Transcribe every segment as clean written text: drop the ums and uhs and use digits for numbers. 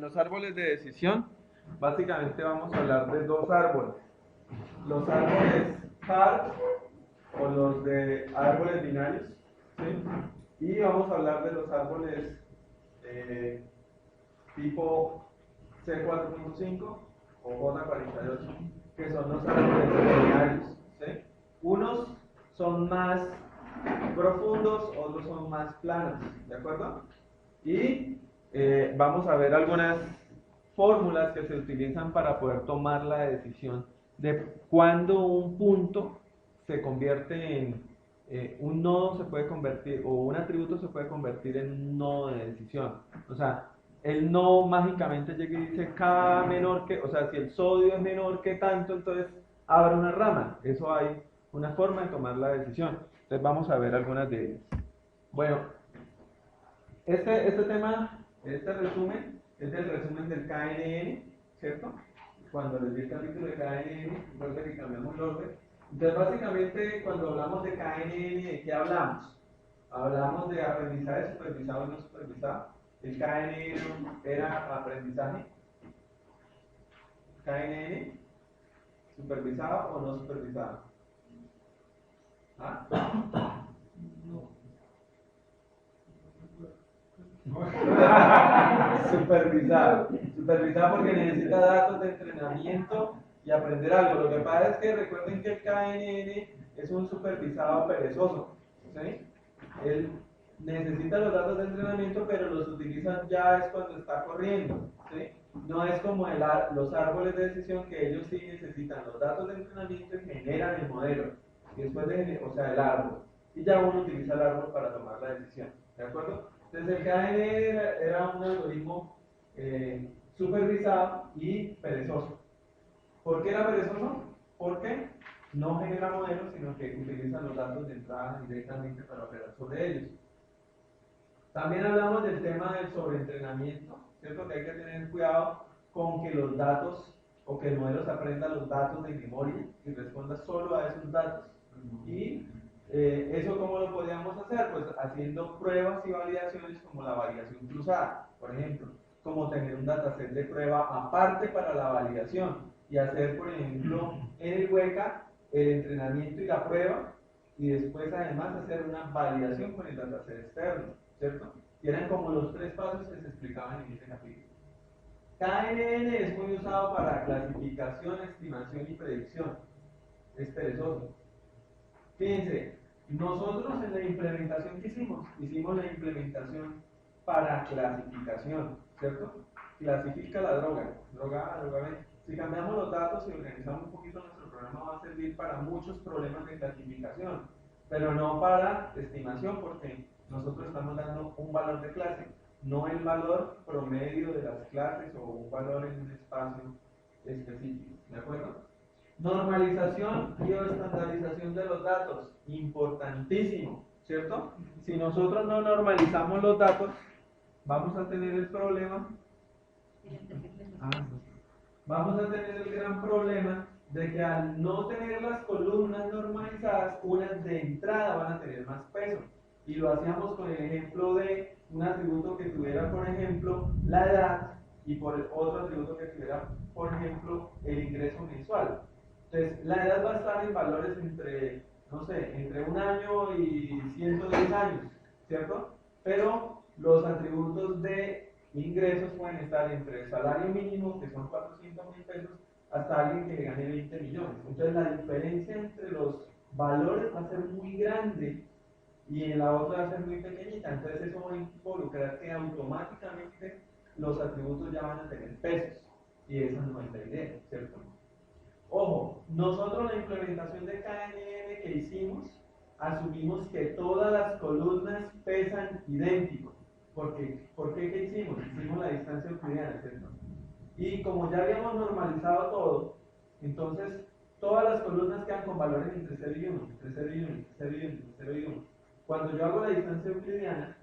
los árboles de decisión, básicamente vamos a hablar de dos árboles. Los árboles hard o los de árboles binarios, ¿sí? Y vamos a hablar de los árboles tipo C4.5 o J48, que son los árboles binarios, ¿sí? Unos son más profundos, otros son más planos, ¿de acuerdo? Y vamos a ver algunas fórmulas que se utilizan para poder tomar la decisión de cuándo un punto se convierte en un nodo, se puede convertir, o un atributo se puede convertir en un nodo de decisión. O sea, el nodo mágicamente llega y dice K menor que, o sea, si el sodio es menor que tanto, entonces abre una rama. Eso hay una forma de tomar la decisión. Entonces vamos a ver algunas de ellas. Bueno, este tema, este resumen, es el resumen del KNN, ¿cierto? Cuando les di el capítulo de KNN, recuerden que cambiamos el orden. Entonces, básicamente, cuando hablamos de KNN, ¿de qué hablamos? Hablamos de aprendizaje supervisado y no supervisado. El KNN era aprendizaje. KNN, supervisado o no supervisado. ¿Ah? Supervisado. Supervisado porque necesita datos de entrenamiento y aprender algo. Lo que pasa es que recuerden que el KNN es un supervisado perezoso, ¿sí? Él necesita los datos de entrenamiento, pero los utiliza ya es cuando está corriendo, ¿sí? No es como los árboles de decisión, que ellos sí necesitan los datos de entrenamiento y generan el modelo. Y después o sea, el árbol. Y ya uno utiliza el árbol para tomar la decisión, ¿de acuerdo? Entonces el KNN era un algoritmo supervisado y perezoso. ¿Por qué era perezoso? Porque no genera modelos, sino que utiliza los datos de entrada directamente para operar sobre ellos. También hablamos del tema del sobreentrenamiento, ¿cierto? Que hay que tener cuidado con que los datos, o que el modelo se aprenda los datos de memoria y responda solo a esos datos. Y ¿eso cómo lo podríamos hacer? Pues haciendo pruebas y validaciones como la validación cruzada, por ejemplo, como tener un dataset de prueba aparte para la validación y hacer, por ejemplo, en el Weka el entrenamiento y la prueba, y después además hacer una validación con el dataset externo, ¿cierto? Y eran como los tres pasos que se explicaban en este capítulo. KNN es muy usado para clasificación, estimación y predicción. Es perezoso. Fíjense, nosotros en la implementación que hicimos la implementación para clasificación, ¿cierto? Clasifica la droga, droga A, droga B. Si cambiamos los datos y organizamos un poquito nuestro programa, va a servir para muchos problemas de clasificación, pero no para estimación, porque nosotros estamos dando un valor de clase, no el valor promedio de las clases o un valor en un espacio específico, ¿de acuerdo? Normalización y estandarización de los datos, importantísimo, ¿cierto? Si nosotros no normalizamos los datos, vamos a tener el problema, vamos a tener el gran problema de que al no tener las columnas normalizadas, unas de entrada van a tener más peso. Y lo hacíamos con el ejemplo de un atributo que tuviera, por ejemplo, la edad, y por el otro atributo que tuviera, por ejemplo, el ingreso mensual. Entonces, la edad va a estar en valores entre, no sé, entre 1 año y 110 años, ¿cierto? Pero los atributos de ingresos pueden estar entre el salario mínimo, que son 400.000 pesos, hasta alguien que gane 20 millones. Entonces, la diferencia entre los valores va a ser muy grande y en la otra va a ser muy pequeñita. Entonces, eso va a involucrar que automáticamente los atributos ya van a tener pesos. Y esa no es la idea, ¿cierto? Ojo, nosotros la implementación de KNN que hicimos, asumimos que todas las columnas pesan idéntico. ¿Por qué? ¿Qué hicimos? Hicimos la distancia euclidiana, ¿cierto? Y como ya habíamos normalizado todo, entonces todas las columnas quedan con valores entre 0 y 1, entre 0 y 1, entre 0 y 1, entre 0 y 1. Cuando yo hago la distancia euclidiana,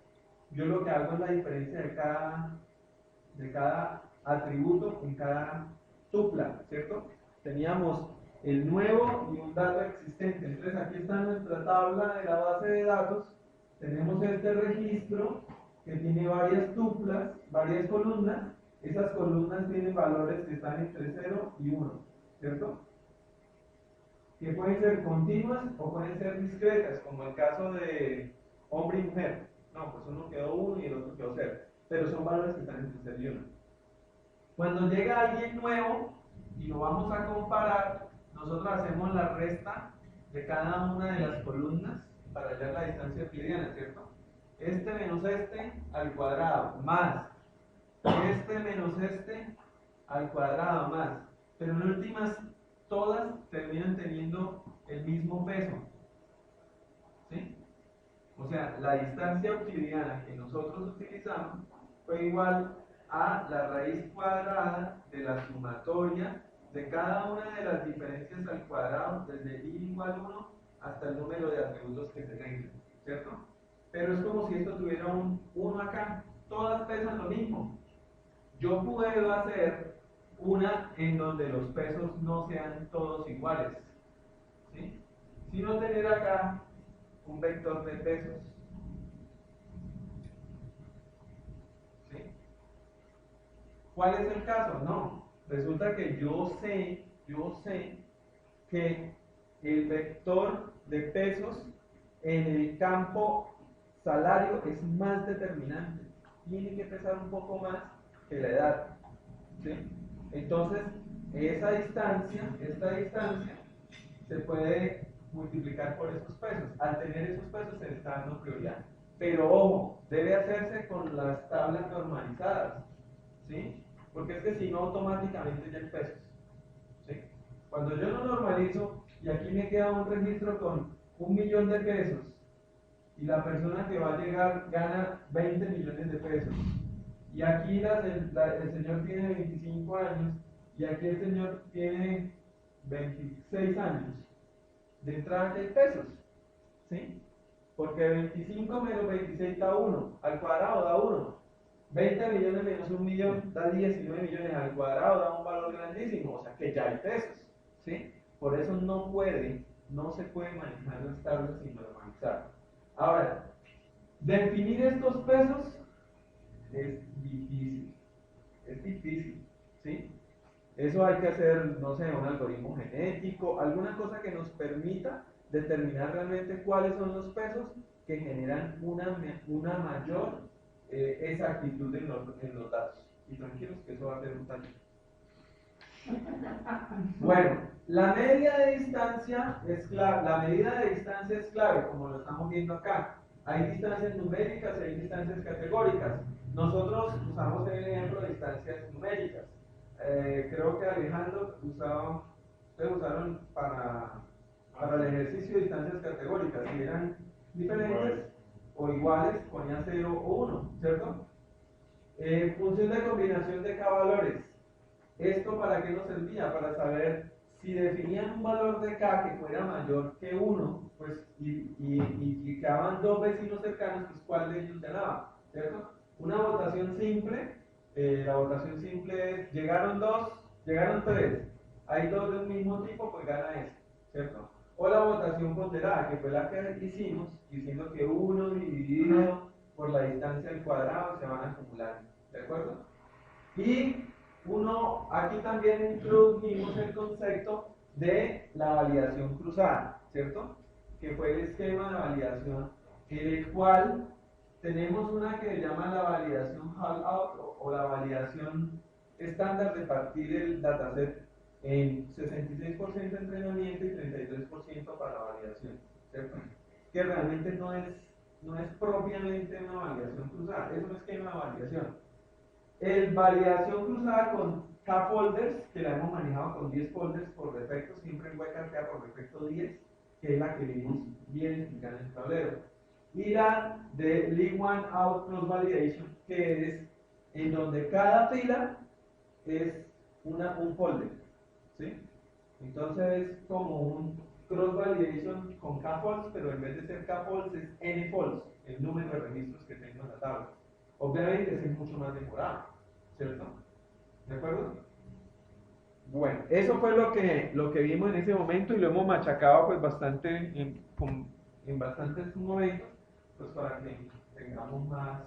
yo lo que hago es la diferencia de cada atributo en cada tupla, ¿cierto? Teníamos el nuevo y un dato existente. Entonces aquí está nuestra tabla de la base de datos. Tenemos este registro que tiene varias tuplas, varias columnas, esas columnas tienen valores que están entre 0 y 1, ¿cierto? Que pueden ser continuas o pueden ser discretas, como el caso de hombre y mujer. No, pues uno quedó 1 y el otro quedó 0, pero son valores que están entre 0 y 1. Cuando llega alguien nuevo y lo vamos a comparar, nosotros hacemos la resta de cada una de las columnas para hallar la distancia euclidiana, ¿cierto? Este menos este al cuadrado, más este menos este al cuadrado, más. Pero en últimas, todas terminan teniendo el mismo peso, ¿sí? O sea, la distancia euclidiana que nosotros utilizamos fue igual a la raíz cuadrada de la sumatoria de cada una de las diferencias al cuadrado, desde i igual 1 hasta el número de atributos que se tengan, ¿cierto? Pero es como si esto tuviera un 1 acá, todas pesan lo mismo. Yo puedo hacer una en donde los pesos no sean todos iguales, ¿sí? Sino tener acá un vector de pesos, ¿sí? ¿Cuál es el caso? No, resulta que yo sé que el vector de pesos en el campo salario es más determinante, tiene que pesar un poco más que la edad, ¿sí? Entonces, esta distancia se puede multiplicar por esos pesos. Al tener esos pesos se le está dando prioridad. Pero ojo, debe hacerse con las tablas normalizadas, ¿sí? Porque es que si no, automáticamente ya hay pesos, ¿sí? Cuando yo no normalizo y aquí me queda un registro con 1.000.000 de pesos y la persona que va a llegar gana 20 millones de pesos y aquí el señor tiene 25 años y aquí el señor tiene 26 años, de entrada hay pesos, ¿sí? Porque 25 menos 26 da 1, al cuadrado da 1. 20 millones menos 1.000.000 da 19 millones al cuadrado, da un valor grandísimo, o sea que ya hay pesos, ¿sí? Por eso no se puede manejar las tablas sin normalizar. Ahora, definir estos pesos es difícil, ¿sí? Eso hay que hacer, no sé, un algoritmo genético, alguna cosa que nos permita determinar realmente cuáles son los pesos que generan una mayor exactitud en los datos. Y tranquilos que eso va a ser un taller. Bueno, la medida de distancia es clave, la medida de distancia es clave, como lo estamos viendo acá. Hay distancias numéricas y hay distancias categóricas. Nosotros usamos el ejemplo de distancias numéricas. Creo que Alejandro ustedes usaron para el ejercicio distancias categóricas, si eran diferentes o iguales, ponía 0 o 1, ¿cierto? Función de combinación de k-valores. ¿Esto para qué nos servía? Para saber si definían un valor de k que fuera mayor que 1, pues, y quedaban dos vecinos cercanos, pues cuál de ellos ganaba, ¿cierto? Una votación simple, la votación simple es, llegaron tres, hay dos del mismo tipo, pues gana ese, ¿cierto? O la votación ponderada, que fue la que hicimos, diciendo que 1 dividido por la distancia al cuadrado se van acumulando, ¿de acuerdo? Y aquí también introdujimos el concepto de la validación cruzada, ¿cierto? Que fue el esquema de validación en el cual tenemos una que se llama la validación Hall-out o la validación estándar de partir el dataset en 66% entrenamiento y 33% para validación, ¿cierto? Que realmente no es propiamente una validación cruzada, es un esquema de validación. El validación cruzada con K-folders, que la hemos manejado con 10 folders por defecto, siempre en Weka queda por defecto 10, que es la que vimos bien explicada en el tablero. Y la de Leave One Out Cross Validation, que es en donde cada fila es un folder, ¿sí? Entonces es como un cross validation con K-folds, pero en vez de ser K-folds es N-folds, el número de registros que tengo en la tabla. Obviamente ese es mucho más demorado, ¿cierto? ¿De acuerdo? Bueno, eso fue lo que vimos en ese momento y lo hemos machacado pues bastante en bastantes momentos, pues para que tengamos más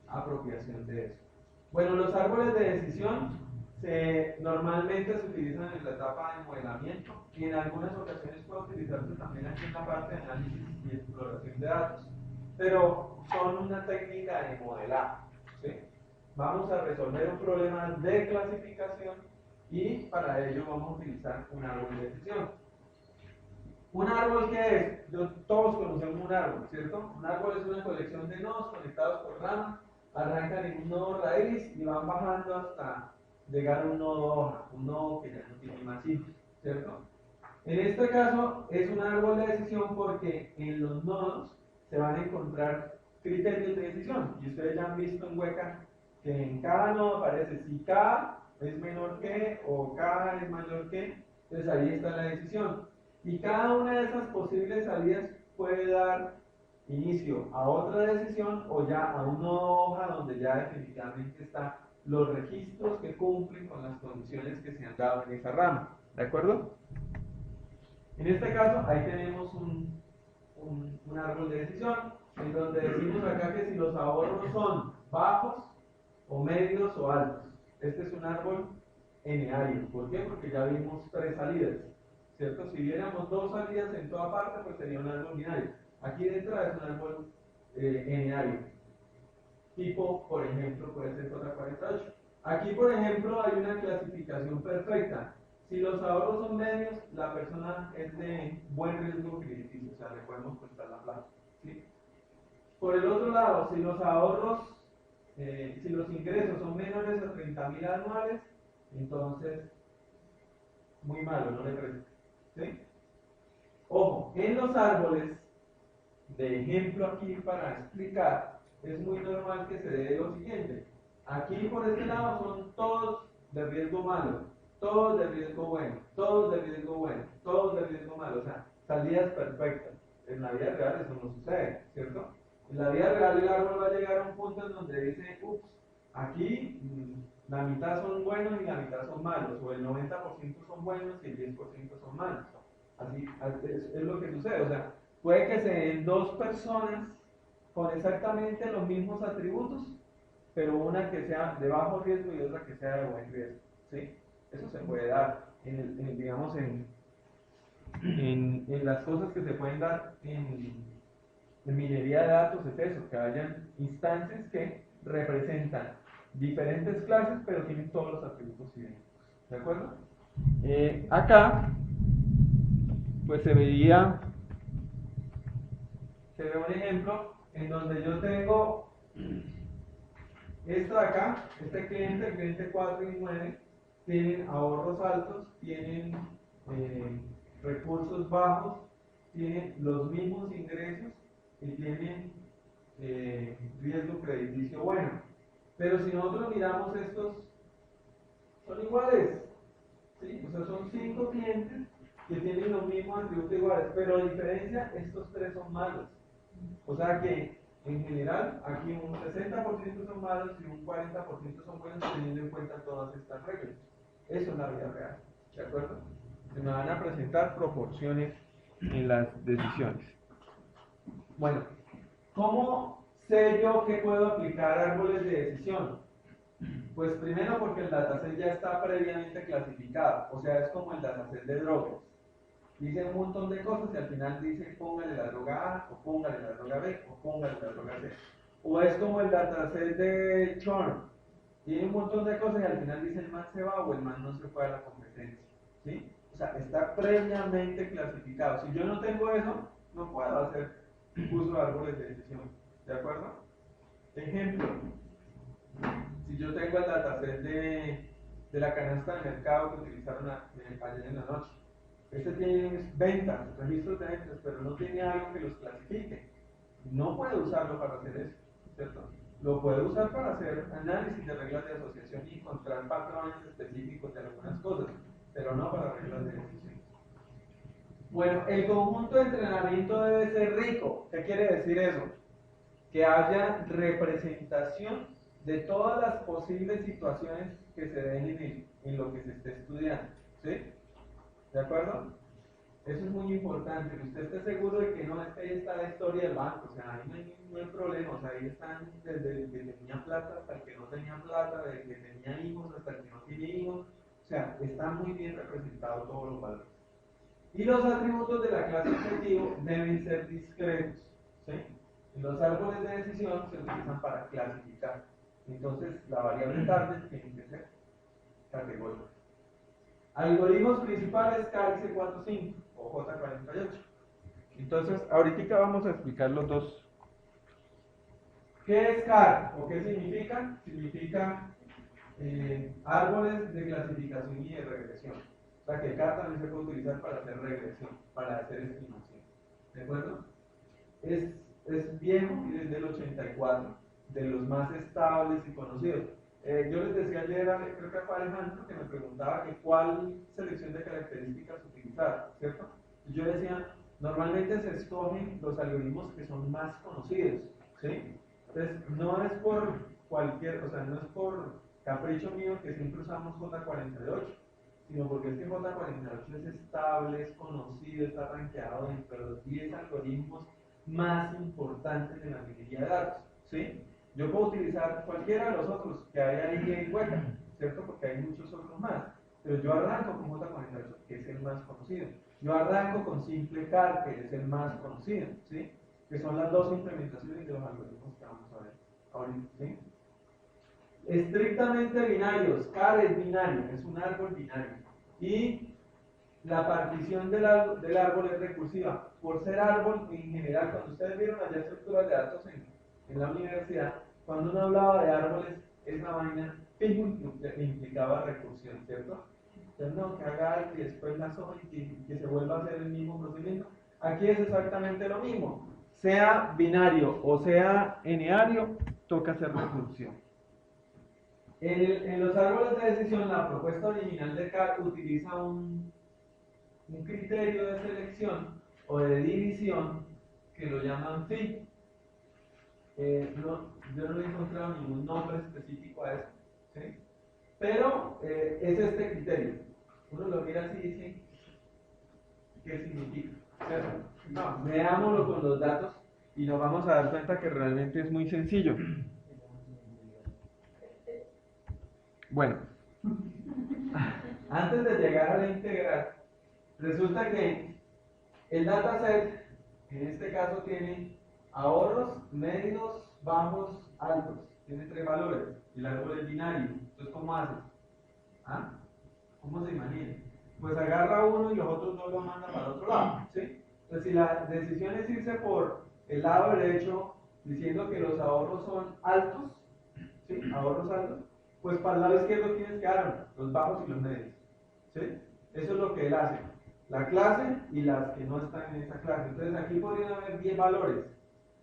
apropiación de eso. Bueno, los árboles de decisión normalmente se utilizan en la etapa de modelamiento y en algunas ocasiones puede utilizarse también aquí en la parte de análisis y exploración de datos, pero son una técnica de modelado, ¿sí? Vamos a resolver un problema de clasificación y para ello vamos a utilizar un árbol de decisión. ¿Un árbol qué es? Todos conocemos un árbol, ¿cierto? Un árbol es una colección de nodos conectados por ramas, arrancan en un nodo raíz y van bajando hasta llegar a un nodo hoja, un nodo que ya no tiene más hijos, ¿cierto? En este caso es un árbol de decisión porque en los nodos se van a encontrar criterios de decisión. Y ustedes ya han visto en Weka que en cada nodo aparece si K es menor que o K es mayor que, entonces ahí está la decisión. Y cada una de esas posibles salidas puede dar inicio a otra decisión o ya a un nodo hoja donde ya definitivamente están los registros que cumplen con las condiciones que se han dado en esa rama. ¿De acuerdo? En este caso, ahí tenemos un árbol de decisión, en donde decimos acá que si los ahorros son bajos, o medios, o altos. Este es un árbol n-ario. ¿Por qué? Porque ya vimos 3 salidas, ¿cierto? Si viéramos 2 salidas en toda parte, pues sería un árbol binario. Aquí dentro es un árbol n-ario. Tipo, por ejemplo, puede ser J48. Aquí, por ejemplo, hay una clasificación perfecta. Si los ahorros son medios, la persona es de buen riesgo crediticio, o sea, le podemos prestar la plata, ¿sí? Por el otro lado, si los ahorros, si los ingresos son menores a 30.000 anuales, entonces, muy malo, no le presta, ¿sí? Ojo, en los árboles, de ejemplo aquí para explicar, es muy normal que se dé lo siguiente. Aquí por este lado son todos de riesgo malo, todos de riesgo bueno, todos de riesgo bueno, todos de riesgo malo, o sea, salidas perfectas. En la vida real eso no sucede, ¿cierto? En la vida real el árbol va a llegar a un punto en donde dice, ups, aquí la mitad son buenos y la mitad son malos, o el 90% son buenos y el 10% son malos. Así es lo que sucede, o sea, puede que se den 2 personas con exactamente los mismos atributos, pero una que sea de bajo riesgo y otra que sea de buen riesgo, ¿sí? Eso se puede dar, digamos, en las cosas que se pueden dar en minería de datos, es eso, que hayan instancias que representan diferentes clases, pero tienen todos los atributos idénticos, ¿de acuerdo? Acá, pues se ve un ejemplo en donde yo tengo esto de acá, este cliente, el cliente 4 y 9, tienen ahorros altos, tienen recursos bajos, tienen los mismos ingresos y tienen riesgo crediticio bueno. Pero si nosotros miramos estos, son iguales, ¿sí? O sea, son 5 clientes que tienen los mismos atributos iguales, pero a diferencia, estos 3 son malos. O sea que, en general, aquí un 60% son malos y un 40% son buenos teniendo en cuenta todas estas reglas. Eso es la vida real, ¿de acuerdo? Se me van a presentar proporciones en las decisiones. Bueno, ¿cómo sé yo que puedo aplicar árboles de decisión? Pues primero porque el dataset ya está previamente clasificado, o sea, es como el dataset de drogas. Dice un montón de cosas y al final dice póngale la droga A, o póngale la droga B, o póngale la droga C. O es como el dataset de Chorn. Tiene un montón de cosas y al final dice el man se va o el man no se fue a la competencia, ¿sí? O sea, está previamente clasificado. Si yo no tengo eso, no puedo hacer uso de árboles de decisión, ¿de acuerdo? Ejemplo, si yo tengo el dataset de la canasta de mercado que utilizaron ayer en la noche, este tiene ventas, registros de ventas, pero no tiene algo que los clasifique. No puede usarlo para hacer eso, ¿cierto? Lo puede usar para hacer análisis de reglas de asociación y encontrar patrones específicos de algunas cosas, pero no para reglas de decisión. Bueno, el conjunto de entrenamiento debe ser rico. ¿Qué quiere decir eso? Que haya representación de todas las posibles situaciones que se den en lo que se esté estudiando, ¿sí? ¿De acuerdo? Eso es muy importante, que usted esté seguro de que no es que ahí está la historia del banco, o sea, ahí no hay problema, o sea, ahí están desde el que tenía plata hasta el que no tenía plata, desde el que tenía hijos hasta el que no tiene hijos, o sea, está muy bien representado todos los valores. Y los atributos de la clase objetivo deben ser discretos, ¿sí? Y los árboles de decisión se utilizan para clasificar. Entonces, la variable target tiene que ser categórica. Algoritmos principales KX45 o J48. Entonces, ahorita vamos a explicar los dos. ¿Qué es CAR o qué significa? Significa árboles de clasificación y de regresión. O sea que CAR también se puede utilizar para hacer regresión, para hacer estimación. ¿De acuerdo? Es viejo y es del 84, de los más estables y conocidos. Yo les decía ayer, creo que fue Alejandro, que me preguntaba que cuál selección de características utilizar, ¿cierto? Yo decía, normalmente se escogen los algoritmos que son más conocidos, ¿sí? Entonces, no es por cualquier, o sea, no es por capricho mío que siempre usamos J48, sino porque este J48 es estable, es conocido, está rankeado dentro de los 10 algoritmos más importantes de la minería de datos, ¿sí? Yo puedo utilizar cualquiera de los otros que hay ahí en Weka, ¿cierto? Porque hay muchos otros más, pero yo arranco con J48, que es el más conocido. Yo arranco con SimpleCAR, que es el más conocido, ¿sí? Que son las dos implementaciones de los algoritmos que vamos a ver ahorita, ¿sí? Estrictamente binarios, CAR es binario, es un árbol binario. Y la partición del árbol es recursiva. Por ser árbol, en general, cuando ustedes vieron allá estructuras de datos en la universidad, cuando uno hablaba de árboles, esa vaina implicaba recursión, ¿cierto? Entonces, no, que haga algo y después la soja y que se vuelva a hacer el mismo procedimiento. Aquí es exactamente lo mismo. Sea binario o sea eneario, toca hacer recursión. En los árboles de decisión, la propuesta original de CAR utiliza un criterio de selección o de división que lo llaman FIT. Yo no he encontrado ningún nombre específico a eso, ¿sí? Pero es este criterio. Uno lo mira así y dice, ¿qué significa? ¿Cierto? No, veámoslo con los datos y nos vamos a dar cuenta que realmente es muy sencillo. Bueno, antes de llegar a la integral, resulta que el dataset, en este caso, tiene ahorros, medios, bajos, altos. Tiene 3 valores. El árbol es binario. Entonces, ¿cómo haces? ¿Ah? ¿Cómo se imagina? Pues agarra uno y los otros dos los manda para el otro lado, ¿sí? Entonces, si la decisión es irse por el lado derecho, diciendo que los ahorros son altos, ¿sí? Ahorros altos, pues para el lado izquierdo tienes que dar los bajos y los medios, ¿sí? Eso es lo que él hace. La clase y las que no están en esa clase. Entonces aquí podrían haber 10 valores,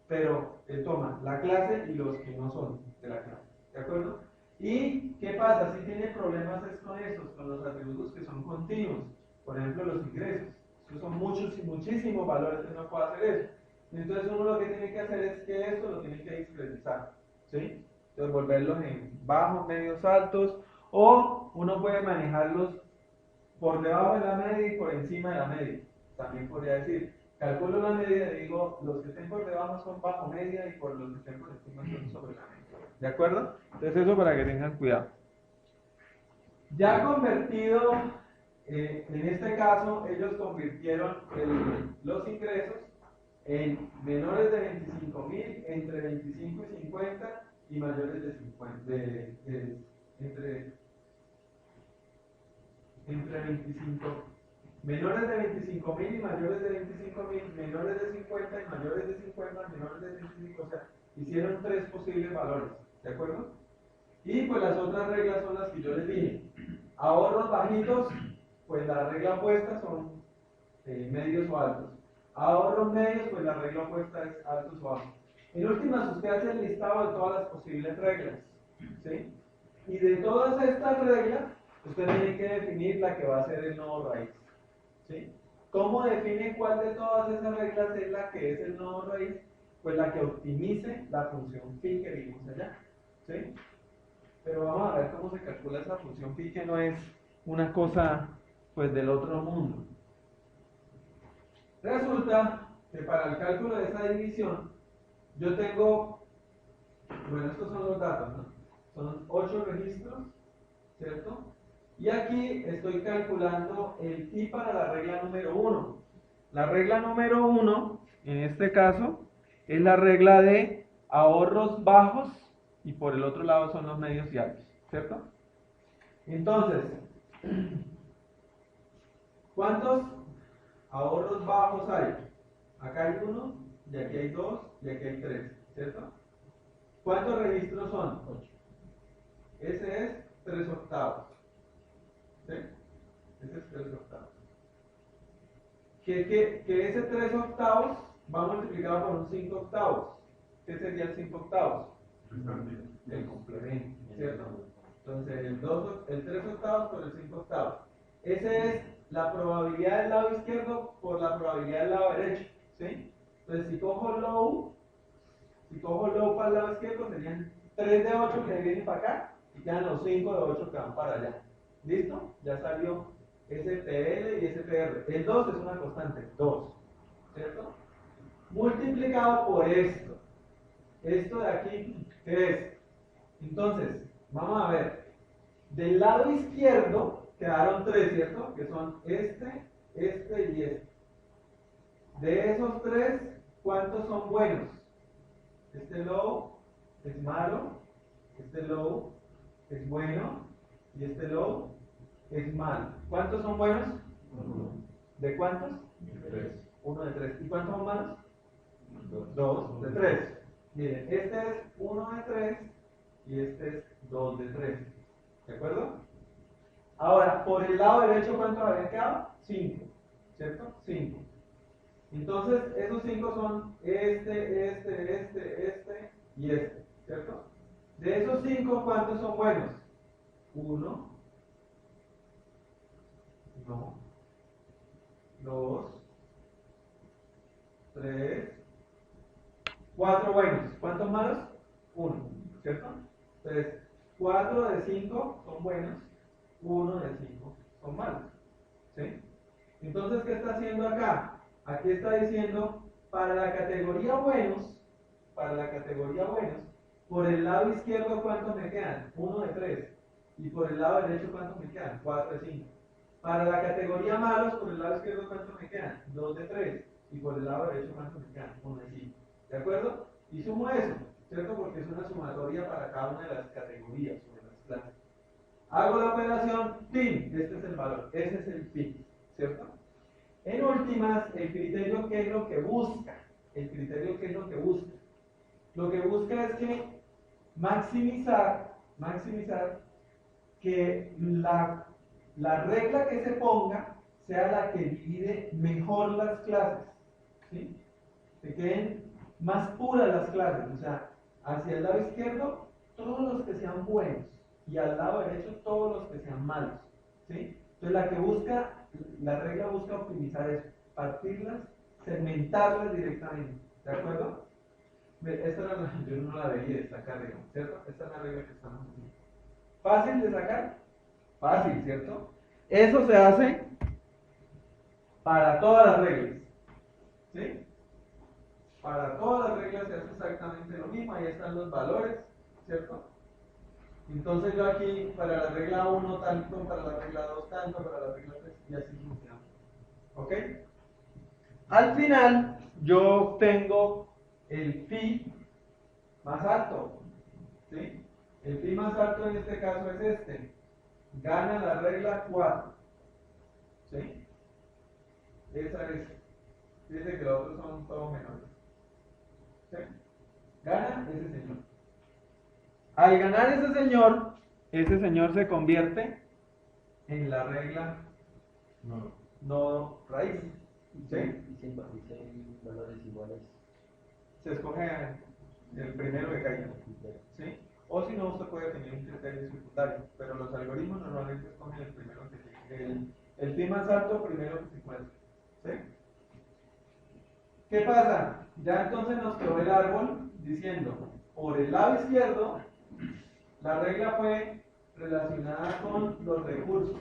pero él toma la clase y los que no son de la clase, ¿de acuerdo? ¿Y qué pasa? Si tiene problemas es con esos, con los atributos que son continuos, por ejemplo los ingresos. Esos son muchos y muchísimos valores que no puede hacer eso. Entonces uno lo que tiene que hacer es que esto lo tiene que discretizar, ¿sí? Entonces volverlos en bajos, medios, altos, o uno puede manejarlos por debajo de la media y por encima de la media. También podría decir, calculo la media y digo, los que estén por debajo son bajo media y por los que estén por encima son sobre la media. ¿De acuerdo? Entonces eso para que tengan cuidado. Ya convertido, en este caso, ellos convirtieron los ingresos en menores de 25.000, entre 25 y 50 y mayores de 50, entre 25, menores de 25.000 y mayores de 25.000, menores de 50 y mayores de 50, menores de 25, o sea, hicieron 3 posibles valores, ¿de acuerdo? Y pues las otras reglas son las que yo les dije. Ahorros bajitos, pues la regla opuesta son medios o altos. Ahorros medios, pues la regla opuesta es altos o bajos. En últimas, usted hace el listado de todas las posibles reglas, ¿sí? Y de todas estas reglas, usted tiene que definir la que va a ser el nodo raíz, ¿sí? ¿Cómo define cuál de todas esas reglas es la que es el nodo raíz? Pues la que optimice la función phi que vimos allá, ¿sí? Pero vamos a ver cómo se calcula esa función phi, que no es una cosa pues del otro mundo. Resulta que para el cálculo de esta división, yo tengo, bueno, estos son los datos, ¿no? Son 8 registros, ¿cierto? Y aquí estoy calculando el pi para la regla número 1. La regla número 1, en este caso, es la regla de ahorros bajos y por el otro lado son los medios y altos, ¿cierto? Entonces, ¿cuántos ahorros bajos hay? Acá hay 1, y aquí hay 2, y aquí hay 3, ¿cierto? ¿Cuántos registros son? 8. Ese es 3 octavos. ¿Sí? Ese es 3 octavos. Que ese 3 octavos va multiplicado por un 5 octavos. ¿Qué sería el 5 octavos? El complemento, ¿cierto? Entonces el 3 octavos por el 5 octavos. Esa es la probabilidad del lado izquierdo por la probabilidad del lado derecho, ¿sí? Entonces si cojo low para el lado izquierdo serían 3 de 8 que vienen para acá y quedan los 5 de 8 que van para allá. ¿Listo? Ya salió SPL y SPR. El 2 es una constante, 2, ¿cierto? Multiplicado por esto. Esto de aquí, ¿qué es? Entonces, vamos a ver. Del lado izquierdo quedaron 3, ¿cierto? Que son este y este. De esos 3, ¿cuántos son buenos? Este low es malo, este low es bueno y este low es malo. ¿Cuántos son buenos? 1. ¿De cuántos? De 3. 1 de 3. ¿Y cuántos son malos? 2 de 3. Miren, este es 1 de 3 y este es 2 de 3. ¿De acuerdo? Ahora, por el lado derecho, ¿cuántos habían quedado? 5. ¿Cierto? 5. Entonces, esos 5 son este y este. ¿Cierto? De esos 5, ¿cuántos son buenos? 1, no, 2, 3, 4 buenos. ¿Cuántos malos? 1, ¿cierto? Entonces, 4 de 5 son buenos, 1 de 5 son malos. ¿Sí? Entonces, ¿qué está haciendo acá? Aquí está diciendo, para la categoría buenos, por el lado izquierdo, ¿cuántos me quedan? 1 de 3. Y por el lado derecho, ¿cuántos me quedan? 4 de 5. Para la categoría malos, por el lado izquierdo, ¿cuántos me quedan? 2 de 3. Y por el lado derecho, ¿cuántos me quedan? 1 de 5. ¿De acuerdo? Y sumo eso, ¿cierto? Porque es una sumatoria para cada una de las categorías o de las clases. Hago la operación PIN. Este es el valor. Ese es el PIN, ¿cierto? En últimas, el criterio, ¿qué es lo que busca? El criterio, ¿qué es lo que busca? Lo que busca es que maximizar que la regla que se ponga sea la que divide mejor las clases, ¿sí? Que queden más puras las clases, o sea, hacia el lado izquierdo todos los que sean buenos y al lado derecho todos los que sean malos, ¿sí? Entonces la regla busca optimizar eso, partirlas, segmentarlas directamente, ¿de acuerdo? Esta era yo no la veía esta regla, ¿cierto? Esta es la regla que estamos haciendo. ¿Fácil de sacar? Fácil, ¿cierto? Eso se hace para todas las reglas, ¿sí? Para todas las reglas se hace exactamente lo mismo, ahí están los valores, ¿cierto? Entonces yo aquí, para la regla 1 tanto, para la regla 2 tanto, para la regla 3, y así funciona. ¿Ok? Al final, yo obtengo el phi más alto, ¿sí? El phi más alto en este caso es este. Gana la regla 4, ¿sí? Esa es. Dice que los otros son todos menores. ¿Sí? Gana ese señor. Al ganar ese señor se convierte en la regla no raíz. ¿Sí? Y si hay valores iguales. Se escoge el primero que caiga. ¿Sí? O si no, usted puede tener un criterio secundario, pero los algoritmos normalmente escogen el primero que llegue. El pi más alto primero que se encuentre. ¿Sí? ¿Qué pasa? Ya entonces nos quedó el árbol diciendo, por el lado izquierdo, la regla fue relacionada con los recursos.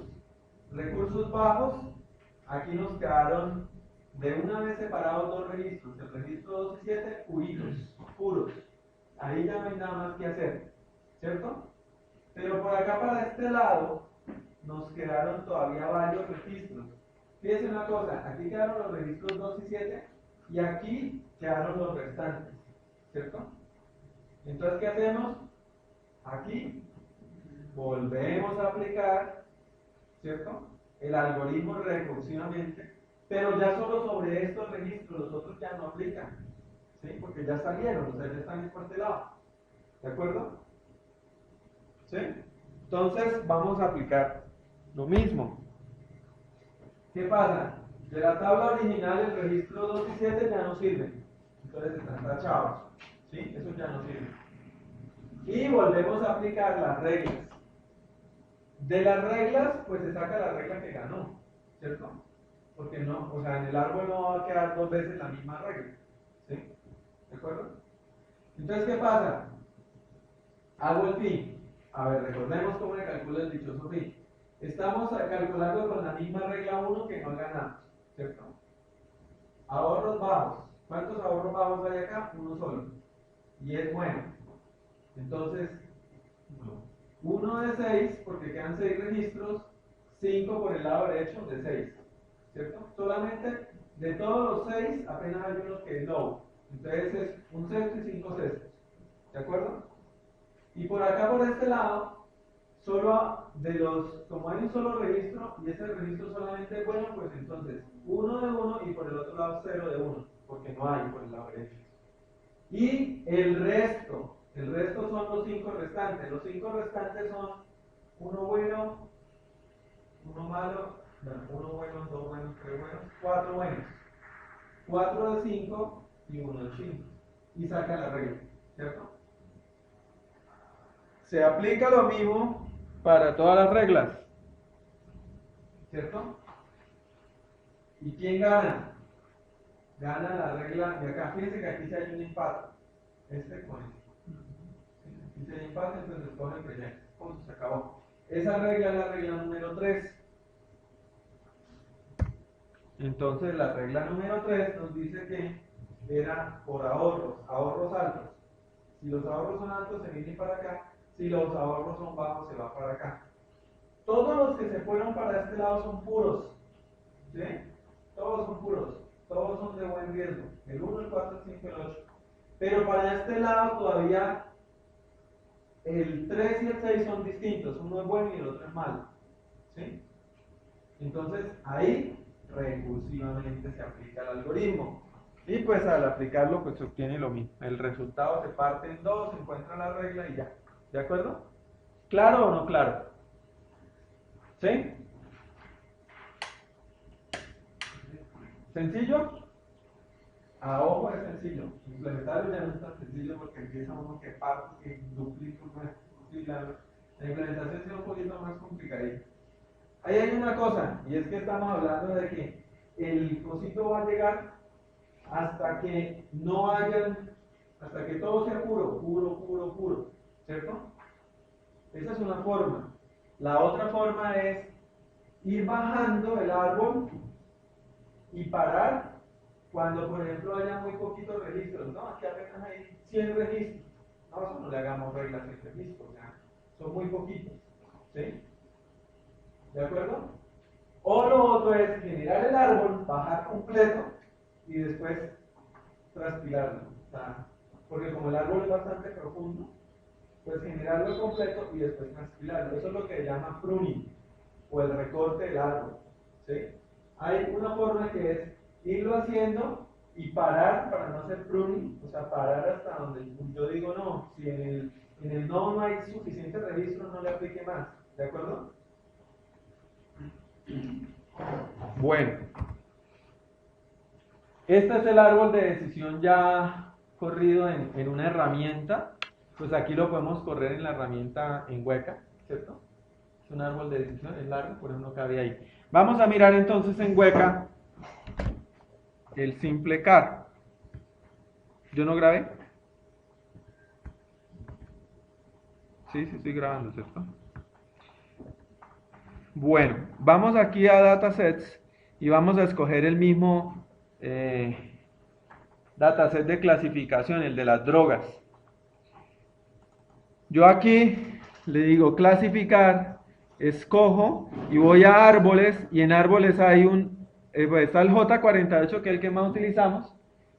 Recursos bajos, aquí nos quedaron de una vez separados dos registros, el registro 2 y 7, puritos, puros. Ahí ya no hay nada más que hacer, ¿cierto? Pero por acá para este lado nos quedaron todavía varios registros. Fíjense una cosa, aquí quedaron los registros 2 y 7 y aquí quedaron los restantes, ¿cierto? Entonces, ¿qué hacemos? Aquí volvemos a aplicar, ¿cierto? El algoritmo recursivamente, pero ya solo sobre estos registros, los otros ya no aplican, ¿sí? Porque ya salieron, o sea, ya están por este lado, ¿de acuerdo? ¿Sí? Entonces, vamos a aplicar lo mismo. ¿Qué pasa? De la tabla original, el registro 2 y 7 ya no sirven, entonces están tachados, ¿sí? Eso ya no sirve. Y volvemos a aplicar las reglas. De las reglas, pues se saca la regla que ganó, ¿cierto? Porque no, o sea, en el árbol no va a quedar dos veces la misma regla, ¿sí? ¿De acuerdo? Entonces, ¿qué pasa? Hago el fin. A ver, recordemos cómo le calcula el dichoso fin. Estamos calculando con la misma regla 1 que no ganamos, ¿cierto? Ahorros bajos. ¿Cuántos ahorros bajos hay acá? Uno solo. Y es bueno. Entonces, 1 de 6, porque quedan 6 registros, 5 por el lado derecho de 6, ¿cierto? Solamente de todos los 6, apenas hay unos que es low. Entonces es un sexto y 5 sextos, ¿de acuerdo? Y por acá, por este lado, solo de los, como hay un solo registro, y ese registro solamente es bueno, pues entonces 1 de 1 y por el otro lado 0 de 1, porque no hay por el lado derecho. Y el resto son los 5 restantes. Los 5 restantes son uno bueno, uno malo, bueno, uno bueno, 2 buenos, 3 buenos, 4 buenos. 4 de 5 y 1 de 5. Y saca la regla, ¿cierto? Se aplica lo mismo para todas las reglas, ¿cierto? ¿Y quién gana? Gana la regla de acá. Fíjense que aquí sí hay un empate. Este con este. Si se empate, entonces escoge el que punto, se acabó. Esa regla es la regla número 3. Entonces la regla número 3 nos dice que era por ahorros altos. Si los ahorros son altos, se viene para acá. Si los ahorros son bajos, se va para acá. Todos los que se fueron para este lado son puros, ¿sí? Todos son puros, todos son de buen riesgo. El 1, el 4, el 5, el 8. Pero para este lado todavía el 3 y el 6 son distintos, uno es bueno y el otro es malo, ¿sí? Entonces ahí recursivamente se aplica el algoritmo y pues al aplicarlo pues se obtiene lo mismo, el resultado se parte en dos, se encuentra la regla y ya, ¿de acuerdo? ¿Claro o no claro? ¿Sí? ¿Sencillo? A ojo es sencillo, implementarlo ya no es tan sencillo porque empieza uno que parte, que duplica, y la implementación es un poquito más complicadita. Ahí hay una cosa, y es que estamos hablando de que el cosito va a llegar hasta que no hayan, hasta que todo sea puro, puro, ¿cierto? Esa es una forma. La otra forma es ir bajando el árbol y parar cuando, por ejemplo, haya muy poquitos registros. No, aquí apenas hay 100 registros. No, eso no le hagamos reglas en registros, ya. Son muy poquitos, ¿sí? ¿De acuerdo? O lo otro es generar el árbol, bajar completo y después transpilarlo. O sea, porque como el árbol es bastante profundo, pues generarlo completo y después transpilarlo. Eso es lo que se llama pruning o el recorte del árbol, ¿sí? Hay una forma que es irlo haciendo y parar para no hacer pruning, o sea, parar hasta donde yo digo no, si en el no hay suficiente registro, no le aplique más, ¿de acuerdo? Bueno, este es el árbol de decisión ya corrido en una herramienta, pues aquí lo podemos correr en la herramienta en Weka, ¿cierto? Es un árbol de decisión, es largo, por eso no cabe ahí. Vamos a mirar entonces en Weka el simple car. ¿Yo no grabé? Sí, estoy grabando, ¿cierto? Bueno, vamos aquí a datasets y vamos a escoger el mismo dataset de clasificación, el de las drogas. Yo aquí le digo clasificar, escojo y voy a árboles, y en árboles hay pues está el J48, que es el que más utilizamos,